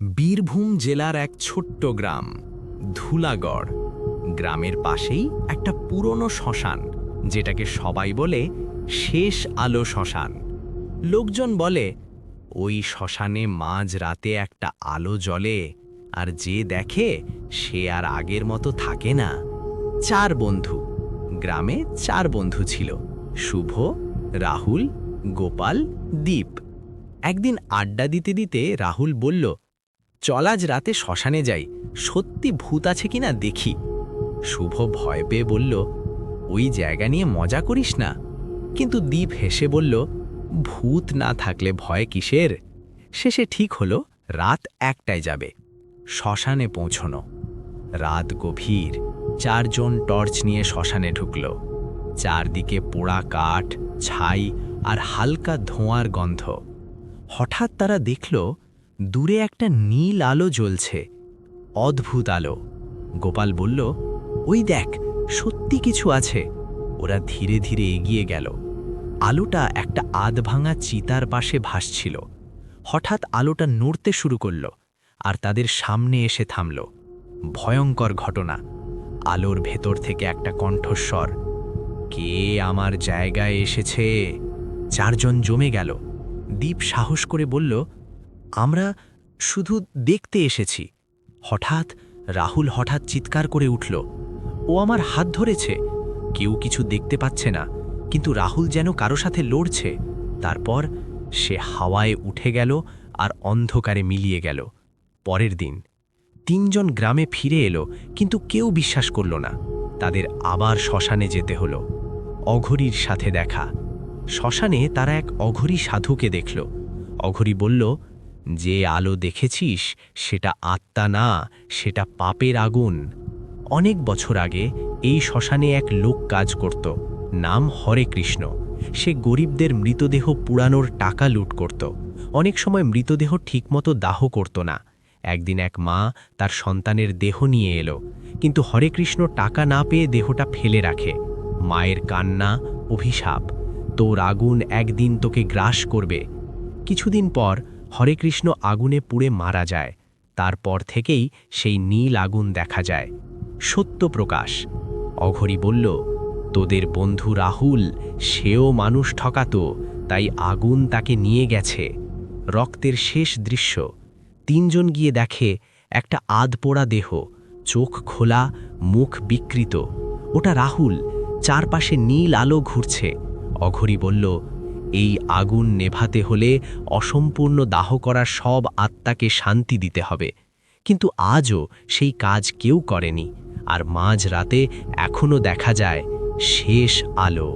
বীরভূম জেলার এক ছোট্ট গ্রাম ধুলাগড়। গ্রামের পাশেই একটা পুরনো শ্মশান, যেটাকে সবাই বলে শেষ আলো শ্মশান। লোকজন বলে ওই শ্মশানে মাঝ রাতে একটা আলো জ্বলে, আর যে দেখে সে আর আগের মতো থাকে না। চার বন্ধু, গ্রামে চার বন্ধু ছিল: শুভ, রাহুল, গোপাল, দীপ। একদিন আড্ডা দিতে দিতে রাহুল বলল, চল আজ রাতে শ্মশানে যাই, সত্যি ভূত আছে কিনা দেখি। শুভ ভয় পেয়ে বলল, ওই জায়গা নিয়ে মজা করিস না। কিন্তু দীপ হেসে বলল, ভূত না থাকলে ভয় কিসের। শেষে ঠিক হলো রাত 1টায় যাবে। শ্মশানে পৌঁছনো। রাত গভীর। চারজন টর্চ নিয়ে শ্মশানে ঢুকল। চারদিকে পোড়া কাঠ, ছাই আর হালকা ধোঁয়ার গন্ধ। হঠাৎ তারা দেখল দূরে একটা নীল আলো জ্বলছে, অদ্ভুত আলো। গোপাল বলল, ওই দেখ, সত্যি কিছু আছে। ওরা ধীরে ধীরে এগিয়ে গেল। আলোটা একটা আধভাঙা চিতার পাশে ভাসছিল। হঠাৎ আলোটা নড়তে শুরু করল আর তাদের সামনে এসে থামল। ভয়ঙ্কর ঘটনা। আলোর ভেতর থেকে একটা কণ্ঠস্বর, কে আমার জায়গায় এসেছে? চারজন জমে গেল। দীপ সাহস করে বলল, আমরা শুধু দেখতে এসেছি। হঠাৎ রাহুল চিৎকার করে উঠল, ও আমার হাত ধরেছে। কেউ কিছু দেখতে পাচ্ছে না, কিন্তু রাহুল যেন কারো সাথে লড়ছে। তারপর সে হাওয়ায় উঠে গেল আর অন্ধকারে মিলিয়ে গেল। পরের দিন তিনজন গ্রামে ফিরে এলো, কিন্তু কেউ বিশ্বাস করল না। তাদের আবার শ্মশানে যেতে হলো। অঘরীর সাথে দেখা। শ্মশানে তারা এক অঘরী সাধুকে দেখল। অঘরী বলল, যে আলো দেখেছিস সেটা আত্মা না, সেটা পাপের আগুন। অনেক বছর আগে এই শ্মশানে এক লোক কাজ করত, নাম হরে কৃষ্ণ। সে গরিবদের মৃতদেহ পুড়ানোর টাকা লুট করত। অনেক সময় মৃতদেহ ঠিকমতো দাহ করত না। একদিন এক মা তার সন্তানের দেহ নিয়ে এলো, কিন্তু হরে কৃষ্ণ টাকা না পেয়ে দেহটা ফেলে রাখে। মায়ের কান্না, অভিশাপ, তোর আগুন একদিন তোকে গ্রাস করবে। কিছুদিন পর হরে কৃষ্ণ আগুনে পুড়ে মারা যায়। তারপর থেকেই সেই নীল আগুন দেখা যায়। সত্য প্রকাশ। অঘরী বলল, তোদের বন্ধু রাহুল, সেও মানুষ ঠকাতো, তাই আগুন তাকে নিয়ে গেছে। রক্তের শেষ দৃশ্য। তিনজন গিয়ে দেখে একটা আধপোড়া দেহ, চোখ খোলা, মুখ বিকৃত। ওটা রাহুল। চারপাশে নীল আলো ঘুরছে। অঘরী বলল, এই আগুন নেভাতে হলে অসম্পূর্ণ দাহ করা সব আত্মাকে শান্তি দিতে হবে। কিন্তু আজও সেই কাজ কেউ করেনি, আর মাঝ রাতে এখনো দেখা যায় শেষ আলো।